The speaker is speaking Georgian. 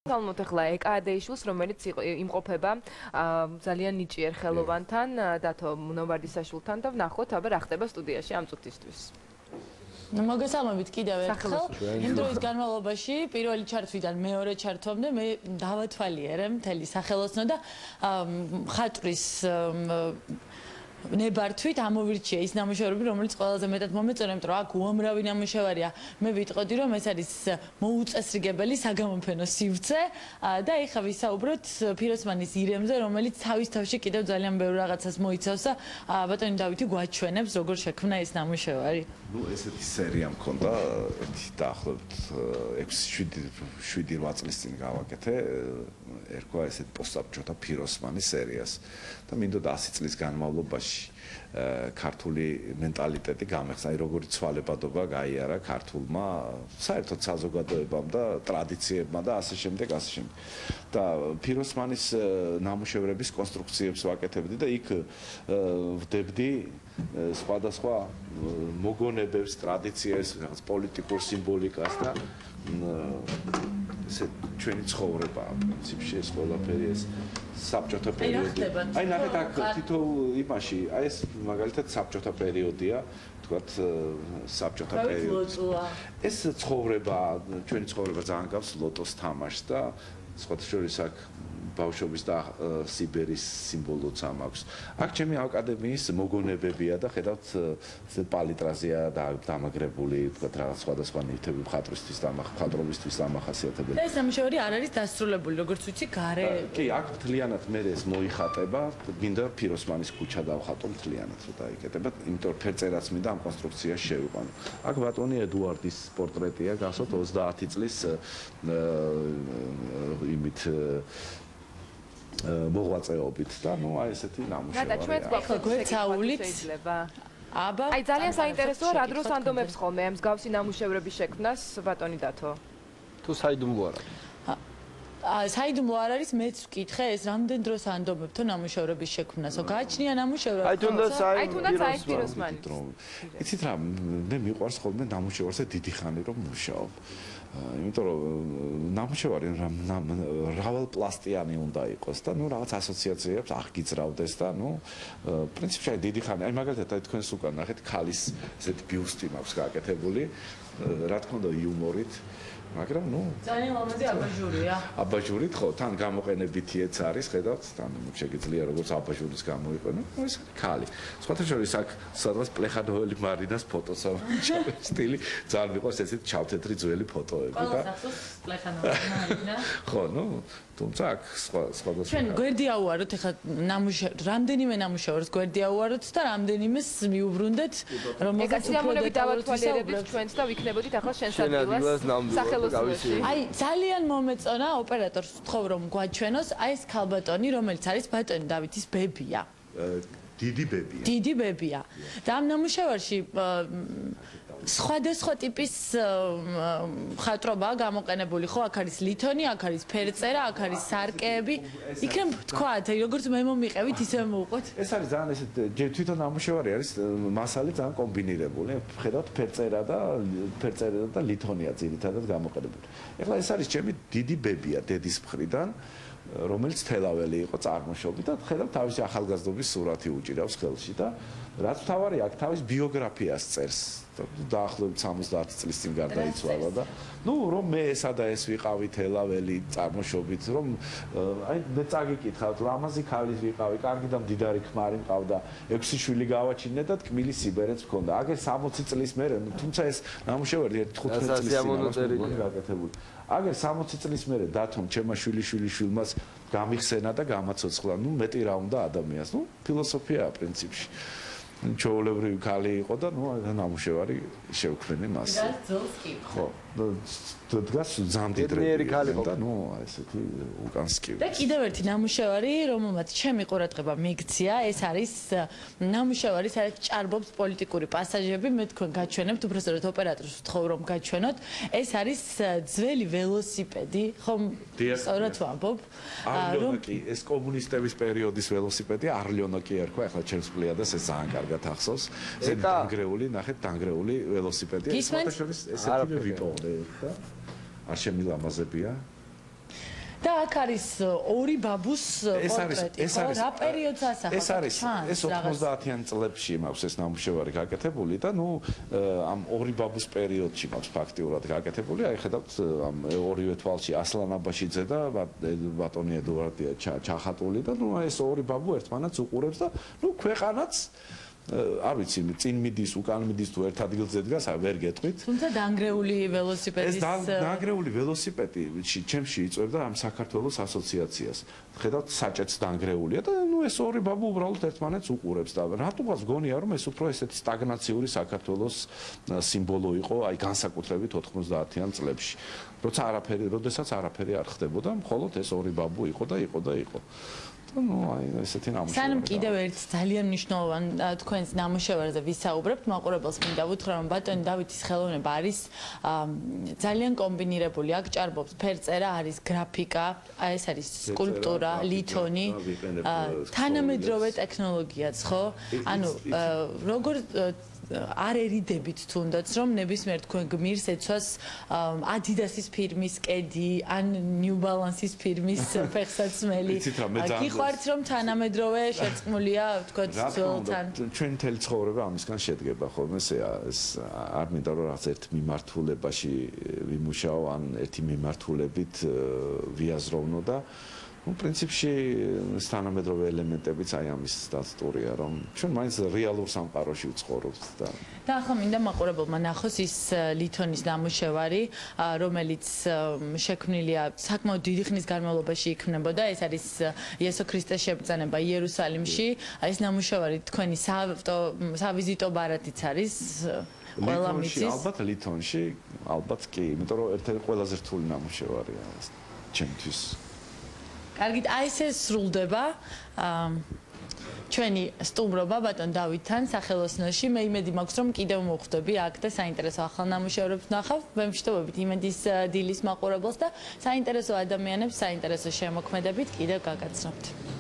Talmud ახლა ეკაადეიშვილს, რომელიც იმყოფება ძალიან ნიჭიერ ხელოვანთან, დათო მუნავარდისაშვილთან და ვნახოთ, აბა რა ხდება სტუდიაში ამ წუთისთვის. მოგესალმებით კიდევ ერთხელ. იმ დროის განმავლობაში პირველი ჩართვიდან მეორე ჩართვამდე მე დავათვალიერე მთელი სახელოსნო და ხატვრის ნებართვით ამოვირჩია ის ნამუშევრები, რომელიც ყველაზე მეტად მომეწონა, იმიტომ რომ აქ უამრავი ნამუშევარია. მე ვიტყოდი, რომ ეს არის მოუწესრიგებელი საგამოფენო სივრცე და ეხლა ვისაუბროთ ფიროსმანის ირემზე, რომელიც თავის თავში კიდევ ძალიან ბევრ რაღაცას მოიცავს და ბატონი დავითი გვაჩვენებს, როგორ შექმნა ეს ნამუშევარი. Ну, ესეთი სერია მქონდა, ერთი დაახლოებით 6-7 წლის წინ გავაკეთე, ერქვა ესეთ პოსტსაბჭოთა ფიროსმანის სერიას და მინდოდა 100 წლის განმავლობაში ქართული მენტალიტეტი გამეხსნა, როგორი ცვალებადობა გაიარა ქართულმა საერთოდ საზოგადოებამ და ტრადიციებმა და ასე შემდეგ. და ფიროსმანის ნამუშევრების კონსტრუქციებს ვაკეთებდი და იქ ვდებდი სხვადასხვა მოგონებებს, ტრადიციებს, რაღაც პოლიტიკურ სიმბოლიკას და ესე ჩვენი ცხოვრება პრინციპში ეს ყველაფერი ეს საბჭოთა პერიოდი. აი ნახეთ აქ თითოეულ იმაში, აი ეს მაგალითად საბჭოთა პერიოდია, თქვათ საბჭოთა პერიოდი. ეს ცხოვრება, ჩვენი ცხოვრება ძალიან გავს ლოტოს თამაშს და სხვათა შორის აქ ბავშვობის და სიბერის სიმბოლოც ამაქვს. აქ ჩემი აკადემიის მოგონებებია და ხედავთ პალიტრაზეა დამაგრებული, თქვათ რაღაც სხვადასხვა ნივთები მხატვრისთვის და მხატვრობისთვის დამახასიათებელი. ეს ნამუშევარი არ არის დასრულებული, როგორც ვიცი, გარე. კი, აქ მთლიანად მე ეს მოიხატება, გინდა ფიროსმანის ქუჩა დავხატო მთლიანად, რომ დაიკეტება, იმიტომ რომ ფერწერაც მინდა ამ კონსტრუქციაში შევიყვანო. აქ ბატონი ედუარდის პორტრეტია, გახსოვთ 30 წლის იმით მოღვაწეობით და ნუ აი ესეთი ნამუშევარი. და ჩვენც გვაქვს შეიძლება. აბა, აი ძალიან საინტერესოა რა დროს ანდომებს ხოლმე ამ მსგავსი ნამუშევრების შექმნას ბატონი დათო. თუ საიდუმლო არა. საიდუმლო არ არის, მეც ვკითხე ეს რამდენ დროს ანდომებთო ნამუშევრების შექმნასო. გააჩნია ნამუშევრები? აი თუნდაც აი ფიროსმანი. იცით რა, მე მიყვარს ხოლმე ნამუშევარზე დიდი ხანი რომ მუშაობ. იმიტომ რომ ნამუშევარი მრავალპლასტიანი უნდა იყოს და ნუ რაღაც ასოციაციებს აღგიძრავდეს და ნუ პრინციპში დიდი ხანი, აი მაგალითად აი თქვენს უკან ნახეთ ქალის ესეთი ბიუსტი მაქვს გაკეთებული, რა თქმა უნდა იუმორით, მაგრამ ნუ ძალიან ლამაზი აბაჟურია. აბაჟურით ხო, თან გამოყენებითიეც არის, ხედავთ, თან შეგიძლია როგორც აბაჟურის გამოიყენო, ეს ქალი. სხვათა შორის აქ სადღაც პლეხადოველი მარინას ფოტოც სტილი ძალიან მიყვარს ესეთი ჩავთეთრი ძველი ფოტოები და ხო, ნუ თუმცა აქ სხვადასხვა ჩვენ გვერდი ავუაროთ ეხლა რამდენიმე ნამუშევრს გვერდი ავუაროთ და რამდენიმეს მიუბრუნდეთ რომელზეც სიამოვნებით დავათვალიერებთ ჩვენც და ვიქნებოდით ახლა შენსადვილას სახელოსნოში. აი ძალიან მომეწონა ოპერატორს ვთხოვ რომ გვაჩვენოს აი ეს ქალბატონი რომელიც არის ბატონი დავითის ბებია. დიდი ბებია. დიდი ბებია. და ამ ნამუშევარში სხვადასხვა ტიპის ხატრობაა გამოყენებული, ხო, აქ არის ლითონი, აქ არის ფერწერა, აქ არის სარკეები. იქნებ თქვათ, როგორც მე მომიყევით, ისე მოვუყოთ. ეს არის ძალიან ესე თვითონ ნამუშევარი არის მასალი ძალიან კომბინირებული. ხედავთ ფერწერა და ლითონია ძირითადად გამოყენებული. ეხლა ეს არის ჩემი დიდი ბებია დედის მხრიდან, რომელიც თელაველი იყო წარმოშობით და ხედავთ თავისი ახალგაზრდობის სურათი უჭირავს ხელში და რაც თავარი აქ თავის ბიოგრაფიას წერს. დაახლოებით 70 წლის წინ გარდაიცვალა და ნუ რომ მე ესა და ეს ვიყავი თელაველი წარმოშობით რომ აი მე წაგიკითხავთ ლამაზი ქალი ვიყავი, კარგი და მდიდარი ქმარი მყავდა, 6 შვილი გავაჩინე და თკმილი სიბერეც მქონდა. აგერ 60 წლის მერე, თუმცა ეს ნამუშევარი 15 წლის წინ გაკეთებული. აგერ 60 წლის მერე დათომ ჩემმა შვილიშვილმას გამიხსენა და გამაცოცხლა. ნუ მეტი რა უნდა ადამიანს, ნუ ფილოსოფიაა პრინციპში. ჩაოლებრივი ქალი იყო და ნუ ნამუშევარი შევქმნი მას. ხო, დგას ზამდიდრები და ნუ ესეთი უკანსკივი. და კიდევ ერთი ნამუშევარი, რომელმაც ჩემი ყურადღება მიქცია, ეს არის ნამუშევარი, სადაც ჭარბობს პოლიტიკური პასაჟები, მე თქვენ გაჩვენებთ, უბრალოდ ოპერატორს ვთხოვ რომ გაჩვენოთ. ეს არის ძველი ველოსიპედი, ხომ სწორად ვამბობ? არლიონოკი, ეს კომუნისტების პერიოდის ველოსიპედი, არლიონოკი ერქვა, ახლა ჩემს პლიადას ეს ძალიან კარგად ახსოვს. ეს დანგრეული, ნახეთ, დანგრეული ველოსიპედია. გისმენთ? ესეთი ვიპოვე და არ შემილამაზებია. და აქ არის ორი ბაბუს პორტრეტი, ხო? რა პერიოდს ასახავს? ეს 90-იან წლებში მაქვს ეს ნამუშევარი გაკეთებული და ამ ორი ბაბუს პერიოდში მაქვს ფაქტიურად გაკეთებული. აი ხედავთ ამ ორივე თვალში ასლან აბაშიძე და ბატონი ედუარდია ჩახატული და ეს ორი ბაბუ ერთმანეთს უყურებს და ქვეყანაც არ ვიცი, წინ მიდის, უკან მიდის თუ ერთ ადგილზე დგას, ვერ გეტყვით. თუმცა დანგრეული ველოსიპედის ეს დანგრეული ველოსიპედი ჩემში იწვევდა ამ საქართველოს ასოციაციას. ხედავთ, საჭეც დანგრეულია და ეს ორი ბაბუ უბრალოდ ერთმანეთს უყურებს და რატომაც გონია რომ ეს უფრო ესეთი სტაგნაციური საქართველოს სიმბოლო იყო, აი განსაკუთრებით 90-იან წლებში. როდესაც არაფერი არ ხდებოდა, მხოლოდ ეს ორი ბაბუ იყო და იყო. ესეთი ნამუშევარი. სანამ კიდევ ერთ ძალიან მნიშვნელოვან თქვენს ნამუშევარზე ვისაუბრებთ, მაყურებელს მინდა უთხრა, რომ ბატონი დავითის ხელოვნება არის ძალიან კომბინირებული. აქ ჭარბობს ფერწერა, არის გრაფიკა, ეს არის სკულპტურა, ლითონი, თანამედროვე ტექნოლოგიაც, ხო? ანუ როგორ არ ერიდებით თუნდაც რომ ნებისმიერ თქვენ გმირს ეცვას Adidas-ის ფირმის კედი ან New Balance-ის ფირმის ფეხსაცმელი. გიყვართ რომ თანამედროვე შერწყმულია თქვენ ძველთან. ჩვენ მთელი ცხოვრება ამისგან შედგება ხოლმე ეს არ მინდა რომ რაღაც ერთ მიმართულებაში ვიმუშაო ან ერთი მიმართულებით ვიაზროვნო და პრინციპში თანამედროვე ელემენტებიც აი ამის დაცტურია რომ ჩვენ მაინც რეალურ სამყაროში ვცხოვრობთ და ახლა მინდა მაყურებელმა ნახოს ის ლითონის ნამუშევარი რომელიც შექმნილია საკმაოდ დიდი ხნის განმავლობაში იქმნებოდა ეს არის იესო ქრისტეს შებრძანება იერუსალიმში ეს ნამუშევარი თქვენი სავიზიტო ბარათიც არის ყველა მიწის ალბათ ლითონში ალბათ კი იმიტომ რომ ერთ-ერთი ყველაზე რთული ნამუშევარია ჩემთვის კარგით, აი ესე სრულდება ჩვენი სტუმრობა ბატონ დავითთან სახელოსნოში. მე იმედი მაქვს, რომ კიდევ მოხვდები აქ და საინტერესო ახალ ნამუშევრებს ნახავ. ვემშვიდობებით იმედის დილის მაყურებელს და საინტერესო ადამიანებს, საინტერესო შემოქმედებით კიდევ გაგაცნობთ.